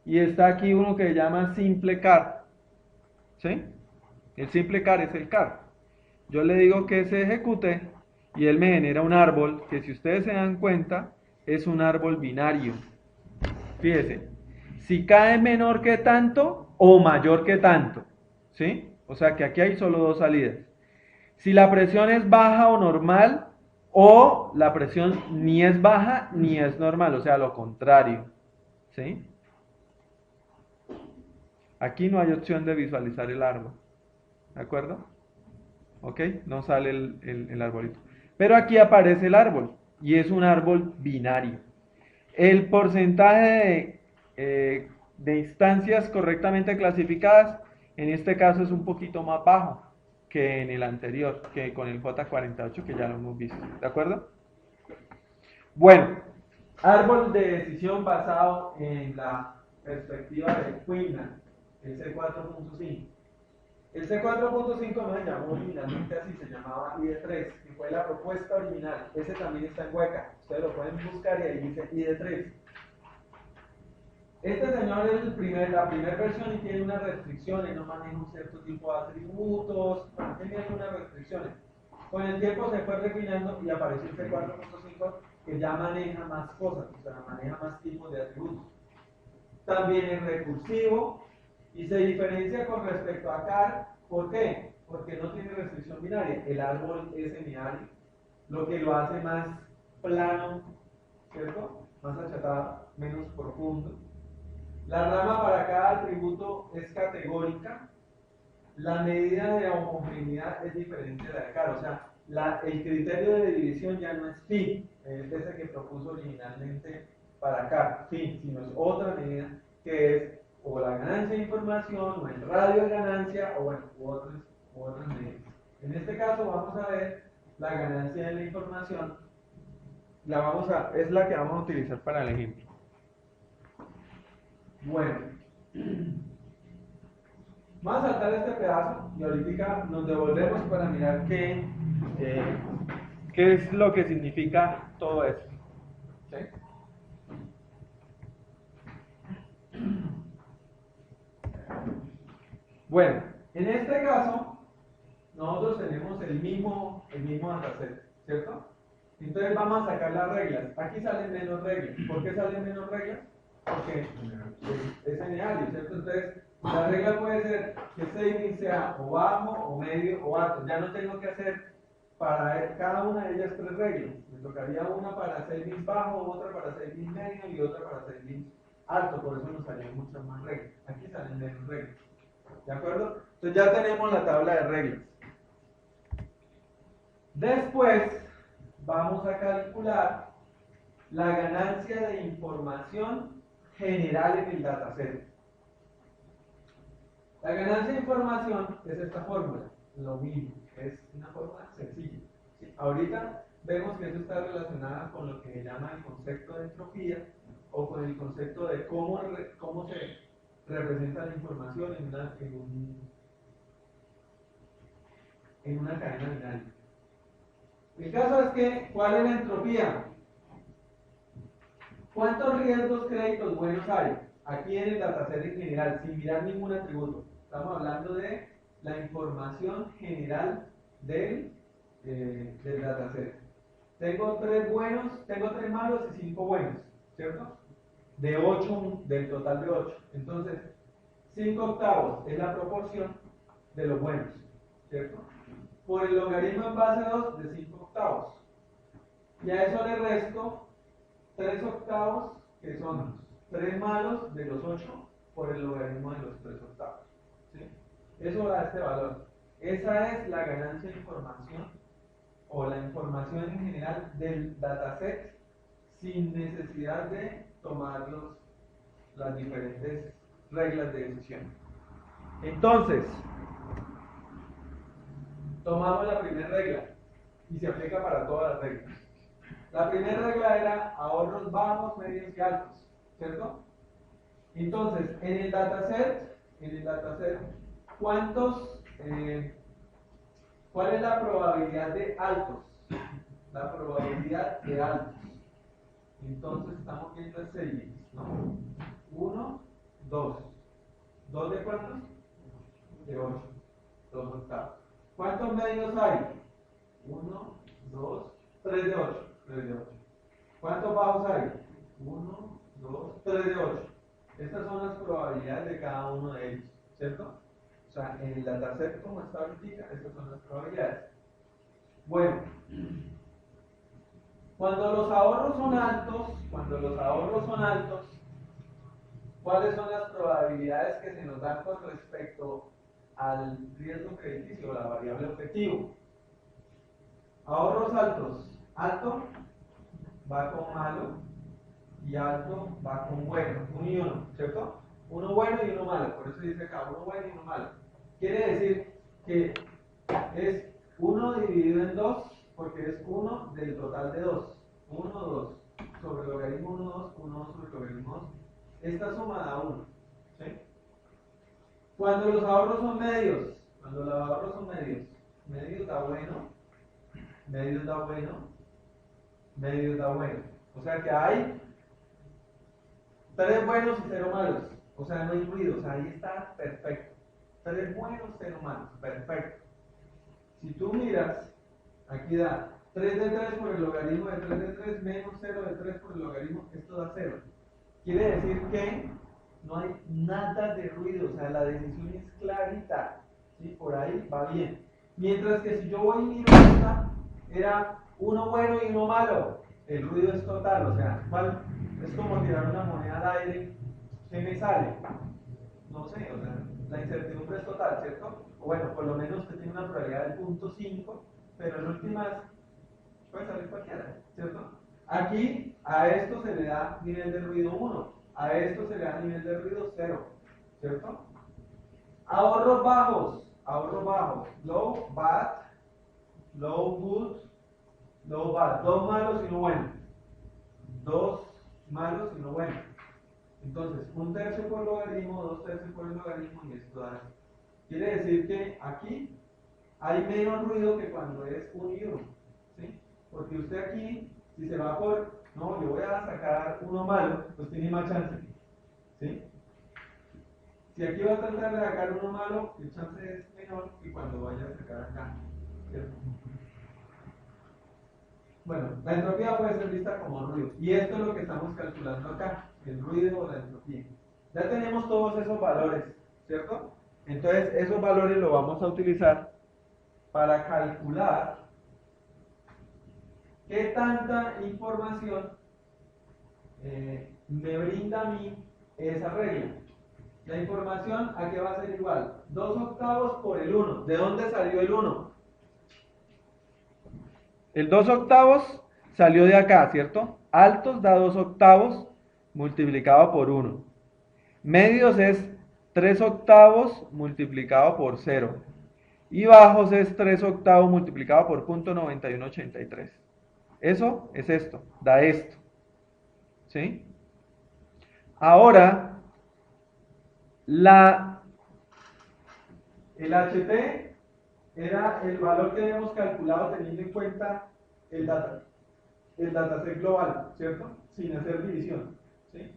y está aquí uno que se llama simple car, ¿sí? El simple car es el car. Yo le digo que se ejecute y él me genera un árbol que, si ustedes se dan cuenta, es un árbol binario. Fíjese, si cae menor que tanto o mayor que tanto, ¿sí? O sea que aquí hay solo dos salidas. Si la presión es baja o normal, o la presión ni es baja ni es normal, o sea, lo contrario, ¿sí? Aquí no hay opción de visualizar el árbol, ¿de acuerdo? ¿Ok? No sale el arbolito. Pero aquí aparece el árbol, y es un árbol binario. El porcentaje de instancias correctamente clasificadas, en este caso, es un poquito más bajo que en el anterior, que con el J48, que ya lo hemos visto. ¿De acuerdo? Bueno, árbol de decisión basado en la perspectiva de Quinlan, el C4.5. El C4.5 no se llamó originalmente así, se llamaba ID3, que fue la propuesta original. Ese también está en Hueca, ustedes lo pueden buscar y ahí dice ID3. Este señor es la primera versión y tiene unas restricciones, no maneja un cierto tipo de atributos, tiene algunas restricciones. Con el tiempo se fue refinando y apareció el C4.5, que ya maneja más cosas, o sea, maneja más tipos de atributos. También es recursivo y se diferencia con respecto a CAR. ¿Por qué? Porque no tiene restricción binaria. El árbol es semiárido, lo que lo hace más plano, ¿cierto? Más achatado, menos profundo. La rama para cada atributo es categórica. La medida de homogeneidad es diferente de la de CAR, o sea, el criterio de división ya no es phi, es ese que propuso originalmente para CAR, phi, sino es otra medida que es o la ganancia de información, o el radio de ganancia, o bueno, otras medidas. En este caso vamos a ver la ganancia de la información, es la que vamos a utilizar para el ejemplo. Bueno, vamos a saltar este pedazo y ahorita nos devolvemos para mirar qué es lo que significa todo esto. ¿Sí? Bueno, en este caso, nosotros tenemos el mismo dataset, ¿cierto? Entonces vamos a sacar las reglas. Aquí salen menos reglas. ¿Por qué salen menos reglas? Porque es general, ¿cierto? Entonces, la regla puede ser que saving sea o bajo, o medio, o alto. Ya no tengo que hacer para cada una de ellas 3 reglas. Me tocaría una para saving bajo, otra para saving medio y otra para saving alto. Por eso nos salían muchas más reglas. Aquí salen menos reglas. ¿De acuerdo? Entonces ya tenemos la tabla de reglas. Después vamos a calcular la ganancia de información general en el dataset. La ganancia de información es esta fórmula, lo mismo, es una fórmula sencilla. ¿Sí? Ahorita vemos que eso está relacionado con lo que se llama el concepto de entropía, o con el concepto de cómo se representa la información en una cadena binaria. El caso es que, ¿cuál es la entropía? ¿Cuántos riesgos créditos buenos hay? Aquí en el dataset en general, sin mirar ningún atributo. Estamos hablando de la información general del dataset. Tengo 3 malos y 5 buenos, ¿cierto? De 8, del total de 8. Entonces, 5 octavos es la proporción de los buenos, ¿cierto? Por el logaritmo en base 2 de 5 octavos. Y a eso le resto 3 octavos, que son 3 malos de los 8 por el logaritmo de los 3 octavos. ¿Sí? Eso da este valor. Esa es la ganancia de información, o la información en general del dataset, sin necesidad de tomar las diferentes reglas de decisión. Entonces, tomamos la primera regla y se aplica para todas las reglas. La primera regla era ahorros bajos, medios y altos, ¿cierto? Entonces, en el dataset, ¿cuál es la probabilidad de altos? La probabilidad de altos. Entonces, estamos viendo el 6, ¿no? 1, 2. ¿2 de cuántos? De 8. 2 octavos. ¿Cuántos medios hay? 1, 2, 3 de 8. 3 de 8. ¿Cuántos bajos hay? 1, 2, 3 de 8. Estas son las probabilidades de cada uno de ellos, ¿cierto? O sea, en el dataset como está ahorita, estas son las probabilidades. Bueno, cuando los ahorros son altos, ¿cuáles son las probabilidades que se nos dan con respecto al riesgo crediticio o la variable objetivo? Ahorros altos, alto va con malo y alto va con bueno, uno y uno, ¿cierto? Uno bueno y uno malo, por eso dice acá, uno bueno y uno malo. Quiere decir que es 1 dividido en 2, porque es 1 del total de 2. 1, 2, sobre el logaritmo 1, 2, 1, 2 sobre el logaritmo 2. Esta suma da 1. ¿Sí? Cuando los ahorros son medios, medios da bueno, medios da bueno, medios da bueno. O sea que hay 3 buenos y 0 malos. O sea, no hay ruido, o sea, ahí está perfecto. 3 buenos, 0 malos, perfecto. Si tú miras, aquí da 3 de 3 por el logaritmo de 3 de 3 menos 0 de 3 por el logaritmo, esto da 0. Quiere decir que no hay nada de ruido, o sea, la decisión es clarita, ¿sí? Por ahí va bien. Mientras que si yo voy y miro esta, era uno bueno y uno malo, el ruido es total, o sea, ¿cuál? Es como tirar una moneda al aire, ¿qué me sale? No sé, o sea, la incertidumbre es total, ¿cierto? O bueno, por lo menos usted tiene una probabilidad del 0.5, pero en últimas puede salir cualquiera, ¿cierto? Aquí a esto se le da nivel de ruido 1, a esto se le da nivel de ruido 0, ¿cierto? Ahorros bajos, low, bad, low, good, low, bad, 2 malos y 1 bueno, 2 malos y 1 bueno. Entonces, 1/3 por logaritmo, 2/3 por el logaritmo y esto da. Quiere decir que aquí hay menos ruido que cuando es 1 y 1, ¿sí? Porque usted aquí, si se va por, no, yo voy a sacar uno malo, pues tiene más chance, ¿sí? Si aquí va a tratar de sacar uno malo, el chance es menor que cuando vaya a sacar acá, ¿cierto? Bueno, la entropía puede ser vista como ruido, y esto es lo que estamos calculando acá, el ruido o la entropía. Ya tenemos todos esos valores, ¿cierto? Entonces, esos valores los vamos a utilizar para calcular qué tanta información me brinda a mí esa regla. La información, ¿a qué va a ser igual? 2 octavos por el 1. ¿De dónde salió el 1? El 2 octavos salió de acá, ¿cierto? Altos da 2 octavos multiplicado por 1. Medios es 3 octavos multiplicado por 0. Y bajos es 3 octavos multiplicado por 0.9183. Eso es esto, da esto. ¿Sí? Ahora, el HT era el valor que habíamos calculado teniendo en cuenta el dataset global, ¿cierto? Sin hacer división, ¿sí?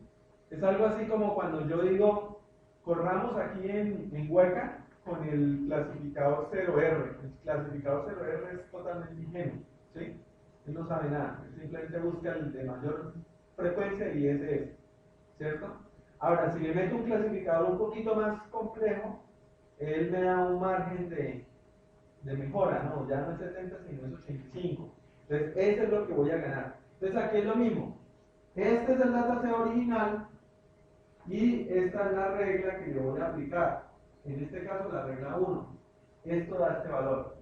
Es algo así como cuando yo digo, corramos aquí en Hueca con el clasificador 0R. El clasificador 0R es totalmente ingenuo, ¿sí? Él no sabe nada, él simplemente busca el de mayor frecuencia y ese es, ¿cierto? Ahora, si le meto un clasificador un poquito más complejo, él me da un margen de mejora, no, ya no es 70 sino es 85. Entonces, eso es lo que voy a ganar. Entonces, aquí es lo mismo. Este es el dataset original y esta es la regla que yo voy a aplicar. En este caso, la regla 1. Esto da este valor.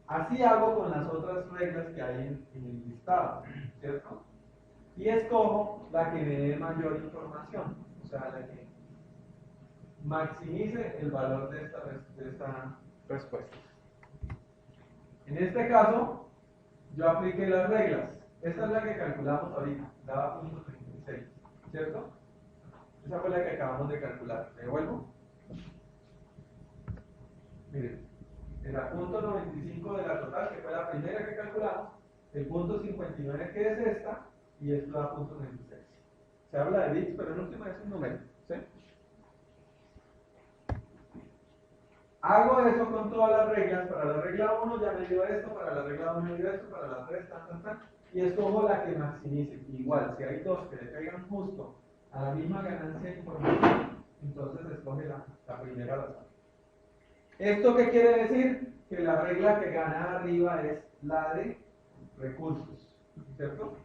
Así hago con las otras reglas que hay en el listado, ¿cierto? Y escojo la que me dé mayor información, o sea, la que maximice el valor de esta respuesta. En este caso, yo apliqué las reglas. Esta es la que calculamos ahorita, daba 0.36, ¿cierto? Esa fue la que acabamos de calcular. ¿Me devuelvo? Miren, en la punto 95 de la total, que fue la primera que calculamos, el punto 59 que es esta, y esto da punto 96. Se habla de bits, pero en última es un número, ¿sí? Hago eso con todas las reglas. Para la regla 1 ya me dio esto, para la regla 2 me dio esto, para la 3, tan. Y escojo la que maximice. Igual, si hay dos que le caigan justo a la misma ganancia de información, entonces escoge la primera al azar. ¿Esto qué quiere decir? Que la regla que gana arriba es la de recursos, ¿cierto?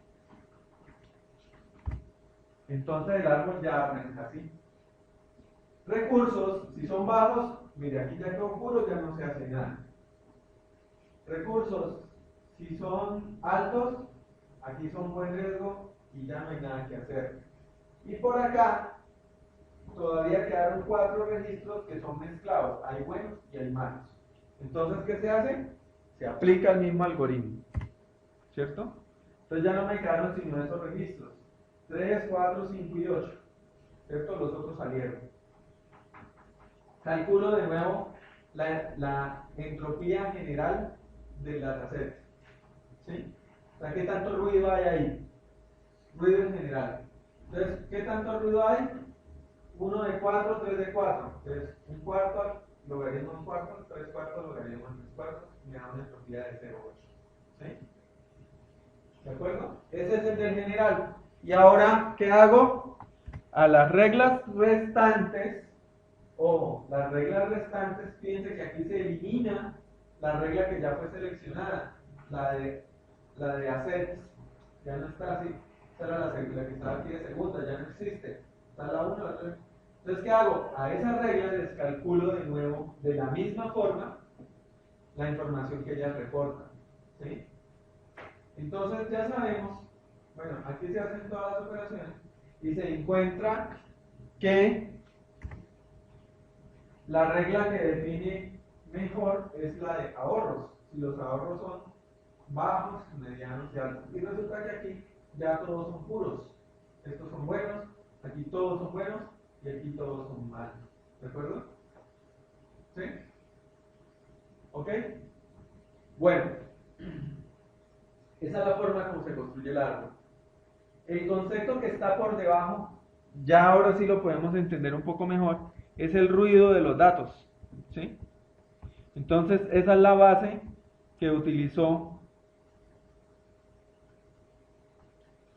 Entonces el árbol ya arranca así. Recursos, si son bajos, mire, aquí ya quedó puro, ya no se hace nada. Recursos, si son altos, aquí son buen riesgo y ya no hay nada que hacer. Y por acá, todavía quedaron 4 registros que son mezclados, hay buenos y hay malos. Entonces, ¿qué se hace? Se aplica el mismo algoritmo, ¿cierto? Entonces ya no me quedaron sino esos registros, 3, 4, 5 y 8, ¿cierto? Los otros salieron. Calculo de nuevo la entropía general del dataset, ¿sí? O sea, ¿qué tanto ruido hay ahí? Ruido en general. Entonces, ¿qué tanto ruido hay? 1 de 4, 3 de 4. Entonces, un cuarto logaritmo en cuartos, 3 cuartos logaritmo en 3 cuartos, me da una entropía de 0,8. ¿Sí? ¿De acuerdo? Ese es el del general. Y ahora, ¿qué hago? A las reglas restantes, ojo, las reglas restantes, fíjense que aquí se elimina la regla que ya fue seleccionada, la de assets, ya no está así. Esa era la que estaba aquí de segunda, ya no existe. Está la 1, la 3. Entonces, ¿qué hago? A esa regla les calculo de nuevo, de la misma forma, la información que ellas reportan. ¿Sí? Entonces, ya sabemos, bueno, aquí se hacen todas las operaciones y se encuentra que la regla que define mejor es la de ahorros. Si los ahorros son bajos, medianos y altos. Y resulta que aquí ya todos son puros. Estos son buenos, aquí todos son buenos y aquí todos son malos. ¿De acuerdo? ¿Sí? ¿Ok? Bueno, esa es la forma como se construye el árbol. El concepto que está por debajo, ya ahora sí lo podemos entender un poco mejor, es el ruido de los datos. ¿Sí? Entonces, esa es la base que utilizó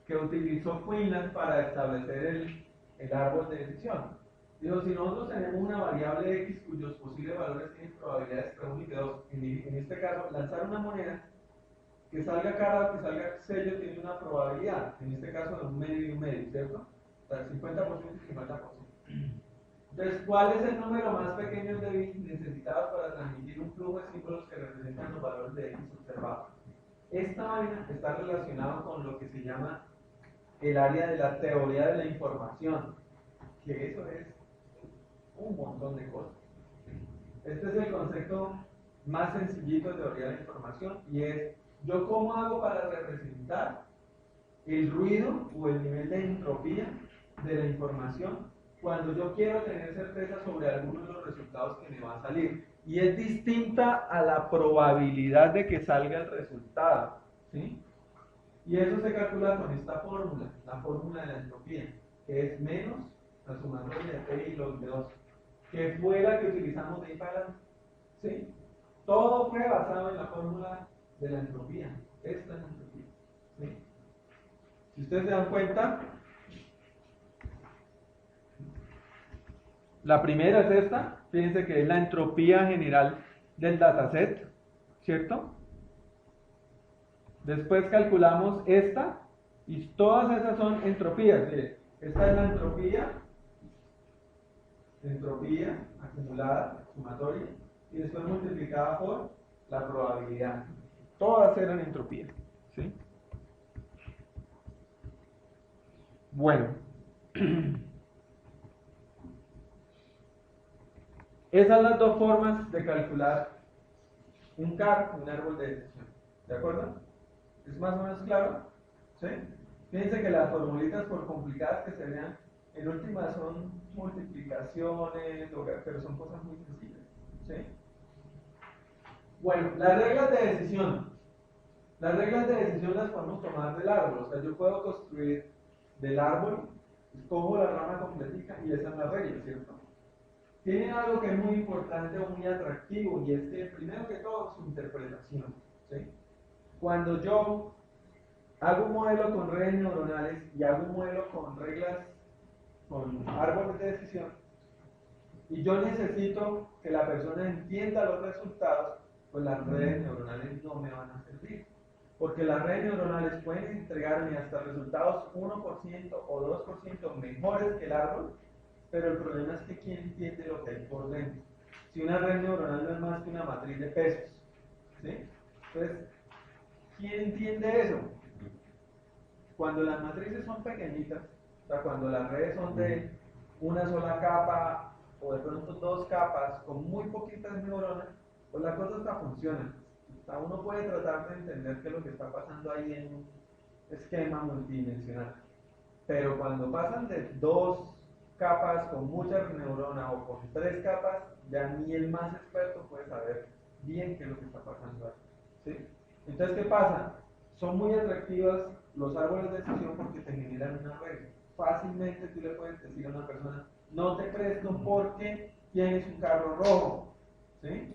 Quinlan para establecer el árbol de decisión. Digo, si nosotros tenemos una variable x cuyos posibles valores tienen probabilidades de 1 y de 2, en este caso, lanzar una moneda, que salga cara o que salga sello tiene una probabilidad, en este caso de un medio y un medio, ¿cierto? O sea, 50% y 50%. Entonces, ¿cuál es el número más pequeño de bits necesitados para transmitir un flujo de símbolos que representan los valores de x observados? Esta vaina está relacionada con lo que se llama el área de la teoría de la información, que eso es un montón de cosas. Este es el concepto más sencillito de teoría de la información y es, ¿yo cómo hago para representar el ruido o el nivel de entropía de la información cuando yo quiero tener certeza sobre alguno de los resultados que me va a salir? Y es distinta a la probabilidad de que salga el resultado, ¿sí? Y eso se calcula con esta fórmula, la fórmula de la entropía, que es menos la sumatoria de T y log de 2, que fue la que utilizamos de ahí para adelante, ¿sí? Todo fue basado en la fórmula de la entropía. Esta es la entropía, ¿sí? Si ustedes se dan cuenta, la primera es esta, fíjense que es la entropía general del dataset, ¿cierto? Después calculamos esta, y todas esas son entropías. Mire, esta es la entropía acumulada, sumatoria, y después multiplicada por la probabilidad. Todas eran entropía, ¿sí? Bueno, esas son las dos formas de calcular un CAR, un árbol de decisión. ¿De acuerdo? ¿Es más o menos claro? ¿Sí? Fíjense que las formulitas, por complicadas que se vean, en última son multiplicaciones, pero son cosas muy sencillas, ¿sí? Bueno, las reglas de decisión. Las reglas de decisión las podemos tomar del árbol, o sea, yo puedo construir del árbol, cojo la rama completica y esa es la regla, ¿cierto? Tienen algo que es muy importante o muy atractivo y es que primero que todo su interpretación, ¿sí? Cuando yo hago un modelo con redes neuronales y hago un modelo con reglas, con árboles de decisión, y yo necesito que la persona entienda los resultados, pues las redes neuronales no me van a servir. Porque las redes neuronales pueden entregarme hasta resultados 1% o 2% mejores que el árbol, pero el problema es que quién entiende lo que hay por dentro. Si una red neuronal no es más que una matriz de pesos, ¿sí? Entonces, ¿quién entiende eso? Cuando las matrices son pequeñitas, o sea, cuando las redes son de una sola capa o de pronto dos capas con muy poquitas neuronas, pues la cosa hasta funciona. O sea, uno puede tratar de entender qué es lo que está pasando ahí en un esquema multidimensional. Pero cuando pasan de dos capas con muchas neuronas o con tres capas, ya ni el más experto puede saber bien qué es lo que está pasando ahí, ¿sí? Entonces, ¿qué pasa? Son muy atractivas los árboles de decisión porque te generan una regla. Fácilmente tú le puedes decir a una persona, no te presto porque tienes un carro rojo, ¿sí?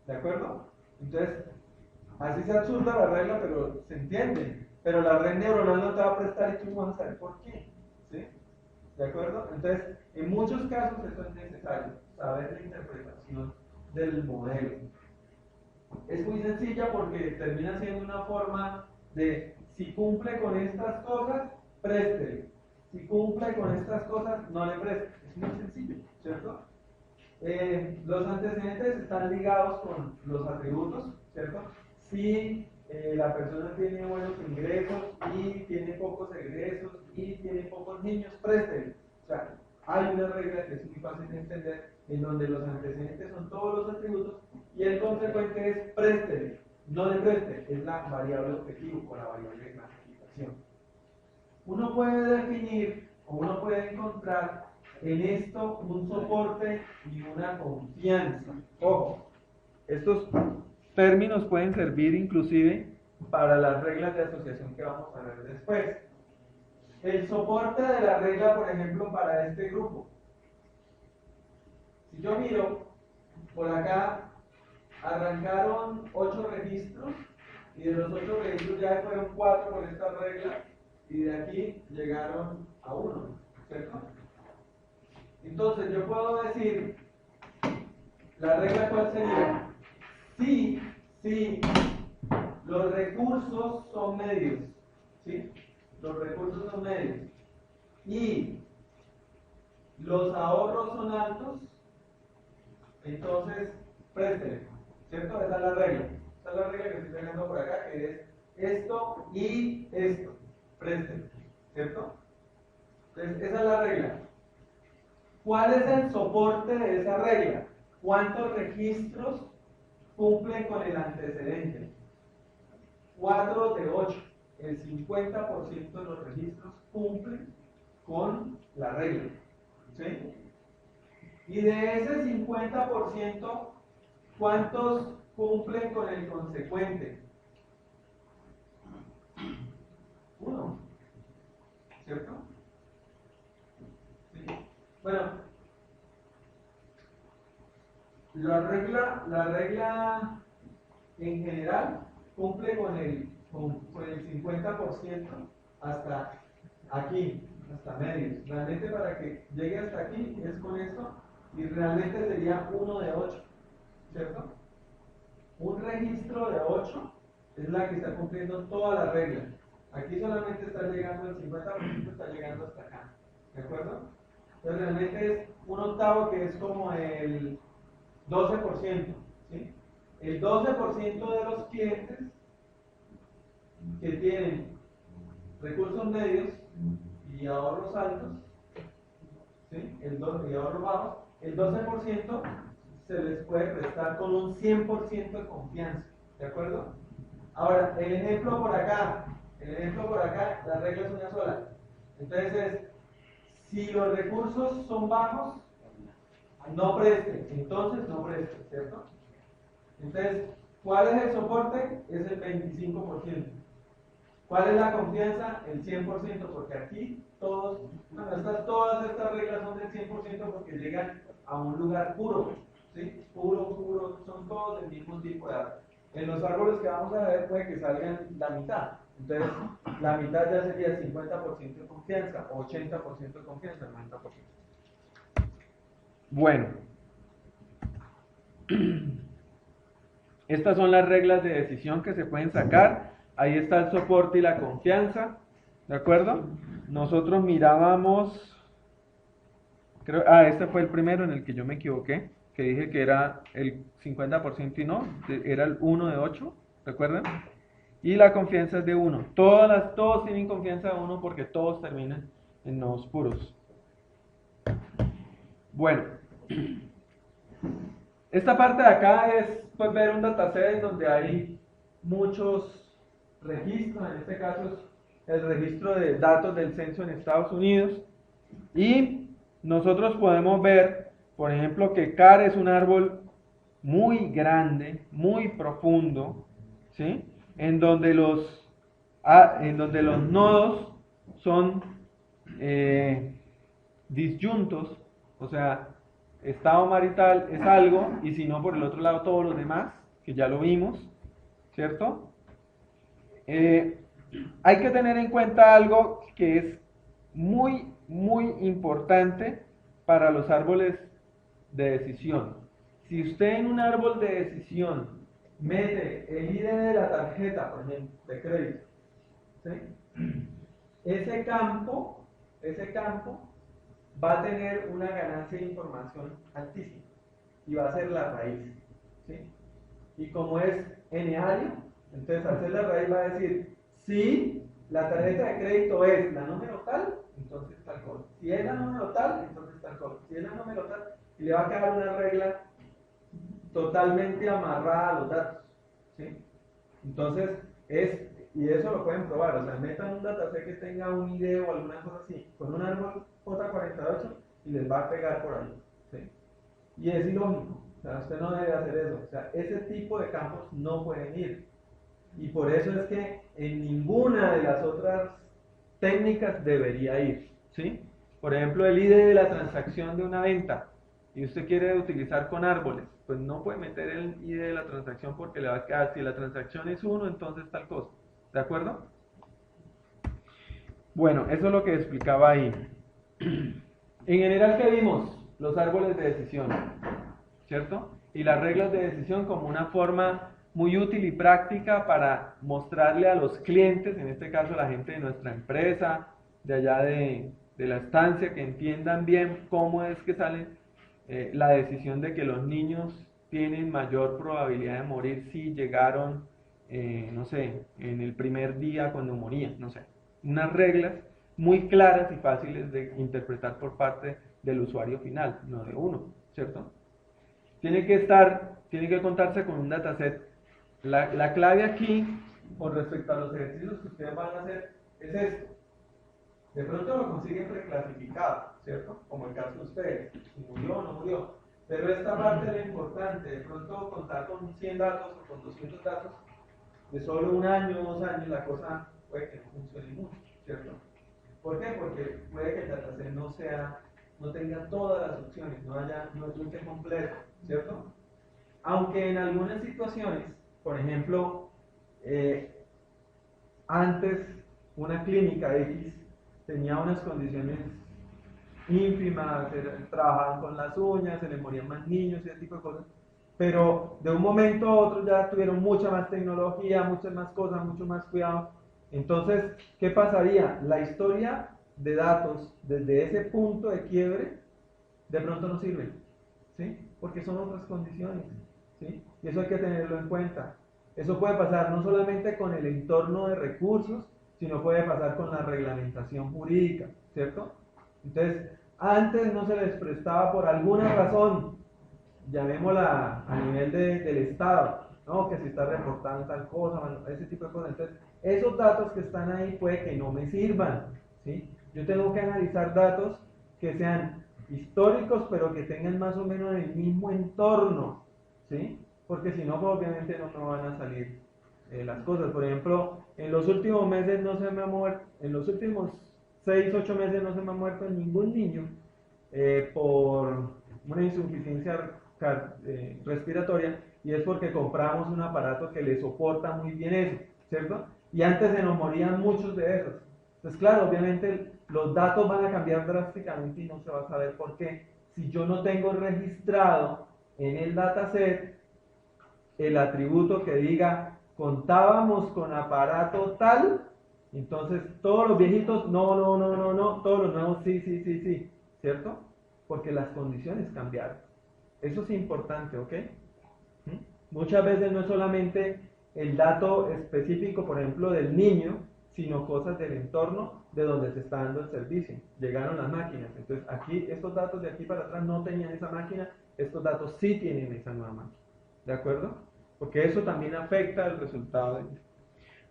¿De acuerdo? Entonces, así se absurda la regla, pero se entiende. Pero la red neuronal no te va a prestar y tú no vas a saber por qué, ¿sí? ¿De acuerdo? Entonces, en muchos casos eso es necesario, saber la interpretación del modelo. Es muy sencilla porque termina siendo una forma de, si cumple con estas cosas, préstele. Si cumple con estas cosas, no le preste. Es muy sencillo, ¿cierto? Los antecedentes están ligados con los atributos, ¿cierto? Si la persona tiene buenos ingresos y tiene pocos egresos y tiene pocos niños, préstele. O sea, hay una regla que es muy fácil de entender en donde los antecedentes son todos los atributos y el consecuente es préstele, no le preste, es la variable objetivo o la variable de clasificación. Uno puede definir o uno puede encontrar en esto un soporte y una confianza. Ojo, estos términos pueden servir inclusive para las reglas de asociación que vamos a ver después. El soporte de la regla, por ejemplo, para este grupo. Si yo miro, por acá arrancaron 8 registros y de los 8 registros ya fueron 4 por esta regla y de aquí llegaron a 1, ¿cierto? Entonces yo puedo decir, la regla cuál sería, si los recursos son medios, ¿sí? Los recursos son medios y los ahorros son altos, entonces préstele, ¿cierto? Esa es la regla. Esa es la regla que estoy sacando por acá, que es esto y esto, préstele, ¿cierto? Entonces, esa es la regla. ¿Cuál es el soporte de esa regla? ¿Cuántos registros cumplen con el antecedente? 4 de 8. El 50% de los registros cumplen con la regla, ¿sí? Y de ese 50%, ¿cuántos cumplen con el consecuente? 1, ¿cierto? Sí. Bueno, la regla en general cumple con el 50% hasta aquí, hasta medios. Realmente para que llegue hasta aquí es con esto y realmente sería 1 de 8, ¿cierto? Un registro de 8 es la que está cumpliendo toda la regla. Aquí solamente está llegando el 50%, está llegando hasta acá, ¿de acuerdo? Entonces realmente es un octavo que es como el 12%, ¿sí? El 12% de los clientes que tienen recursos medios y ahorros altos, ¿sí? Y ahorros bajos, el 12% se les puede prestar con un 100% de confianza, ¿de acuerdo? Ahora, el ejemplo por acá, la regla es una sola. Entonces es, Si los recursos son bajos, no preste, entonces no preste, ¿cierto? Entonces, ¿cuál es el soporte? Es el 25%. ¿Cuál es la confianza? El 100%, porque aquí todas estas reglas son del 100% porque llegan a un lugar puro, ¿sí? Puro, son todos del mismo tipo de árbol. En los árboles que vamos a ver puede que salgan la mitad, entonces la mitad ya sería 50% de confianza, 80% de confianza, 90%. Bueno, estas son las reglas de decisión que se pueden sacar. Ahí está el soporte y la confianza, ¿de acuerdo? Nosotros mirábamos, este fue el primero en el que yo me equivoqué, que dije que era el 50% y no, era el 1 de 8, ¿recuerdan? Y la confianza es de 1. Todos tienen confianza de 1 porque todos terminan en nodos puros. Bueno, esta parte de acá es pues, ver un dataset donde hay muchos registros, en este caso es el registro de datos del censo en Estados Unidos, y nosotros podemos ver, por ejemplo, que CAR es un árbol muy grande, muy profundo, ¿sí? En donde los nodos son disyuntos, o sea, estado marital es algo, y si no, por el otro lado todos los demás, que ya lo vimos, ¿cierto? Hay que tener en cuenta algo que es muy importante para los árboles de decisión. Si usted en un árbol de decisión mete el ID de la tarjeta, por ejemplo, de crédito, ¿sí? ese campo va a tener una ganancia de información altísima y va a ser la raíz, ¿sí? Y como es eneario, entonces al ser la raíz va a decir, si la tarjeta de crédito es la número tal, entonces tal cosa. Si es la número tal, entonces tal cosa. Si es la número tal, y le va a quedar una regla totalmente amarrada a los datos, ¿sí? Entonces, y eso lo pueden probar, o sea, metan un dataset que tenga un ID o alguna cosa así, con un árbol J48 y les va a pegar por ahí, ¿sí? Y es ilógico, o sea, usted no debe hacer eso, o sea, ese tipo de campos no pueden ir. Y por eso es que en ninguna de las otras técnicas debería ir, ¿sí? Por ejemplo, el ID de la transacción de una venta, y usted quiere utilizar con árboles, pues no puede meter el ID de la transacción porque le va a quedar, si la transacción es 1, entonces tal cosa, ¿de acuerdo? Bueno, eso es lo que explicaba ahí. En general, ¿qué vimos? Los árboles de decisión, ¿cierto? Y las reglas de decisión como una forma muy útil y práctica para mostrarle a los clientes, en este caso la gente de nuestra empresa, de allá de la estancia, que entiendan bien cómo es que sale la decisión de que los niños tienen mayor probabilidad de morir si llegaron, no sé, en el primer día cuando morían, no sé. Unas reglas muy claras y fáciles de interpretar por parte del usuario final, no de uno, ¿cierto? Tiene que contarse con un dataset. La clave aquí, con respecto a los ejercicios que ustedes van a hacer, es esto. De pronto lo consiguen preclasificado, ¿cierto? Como el caso de ustedes, si murió o no murió. Pero esta parte es lo importante, de pronto contar con 100 datos o con 200 datos, de solo 1 año, 2 años, la cosa puede que no funcione mucho, ¿cierto? ¿Por qué? Porque puede que el dataset no tenga todas las opciones, no esté completo, ¿cierto? Aunque en algunas situaciones, por ejemplo, antes una clínica X tenía unas condiciones ínfimas, trabajaban con las uñas, se les morían más niños y ese tipo de cosas, pero de un momento a otro ya tuvieron mucha más tecnología, muchas más cosas, mucho más cuidado. Entonces, ¿qué pasaría? La historia de datos desde ese punto de quiebre de pronto no sirve, ¿sí? Porque son otras condiciones, ¿sí? Y eso hay que tenerlo en cuenta. Eso puede pasar no solamente con el entorno de recursos, sino puede pasar con la reglamentación jurídica, ¿cierto? Entonces, antes no se les prestaba por alguna razón, llamémosla a nivel del Estado, ¿no? Que se está reportando tal cosa, bueno, ese tipo de cosas. Entonces, esos datos que están ahí puede que no me sirvan, ¿sí? Yo tengo que analizar datos que sean históricos, pero que tengan más o menos el mismo entorno, ¿sí? Porque si no, pues obviamente no van a salir las cosas. Por ejemplo, en los últimos meses no se me ha muerto, en los últimos 6, 8 meses no se me ha muerto ningún niño por una insuficiencia respiratoria, y es porque compramos un aparato que le soporta muy bien eso, ¿cierto? Y antes se nos morían muchos de esos. Entonces, claro, obviamente los datos van a cambiar drásticamente y no se va a saber por qué. Si yo no tengo registrado en el dataset el atributo que diga contábamos con aparato tal, entonces todos los viejitos no, todos los nuevos sí, ¿cierto? Porque las condiciones cambiaron. Eso es importante, ¿ok? Muchas veces no es solamente el dato específico, por ejemplo, del niño, sino cosas del entorno de donde se está dando el servicio. Llegaron las máquinas, entonces aquí, estos datos de aquí para atrás no tenían esa máquina, estos datos sí tienen esa nueva máquina, ¿de acuerdo? Porque eso también afecta el resultado de ello.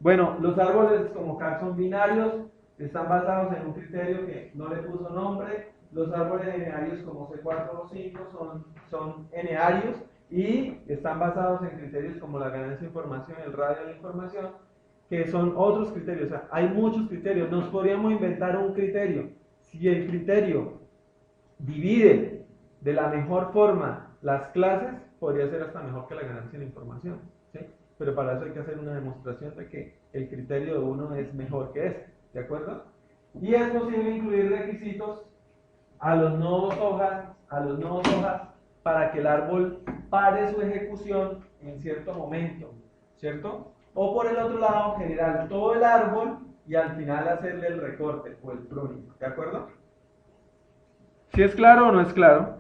Bueno, los árboles como CAR son binarios, están basados en un criterio que no le puso nombre. Los árboles enearios como C4 o 5 son enearios y están basados en criterios como la ganancia de información, el radio de la información, que son otros criterios. O sea, hay muchos criterios. Nos podríamos inventar un criterio. Si el criterio divide de la mejor forma las clases, podría ser hasta mejor que la ganancia de la información, ¿sí? Pero para eso hay que hacer una demostración de que el criterio de uno es mejor que ese, ¿de acuerdo? Y es posible incluir requisitos a los nodos hojas, para que el árbol pare su ejecución en cierto momento, ¿cierto? O por el otro lado, generar todo el árbol y al final hacerle el recorte o el pruning, ¿de acuerdo? ¿Sí es claro o no es claro?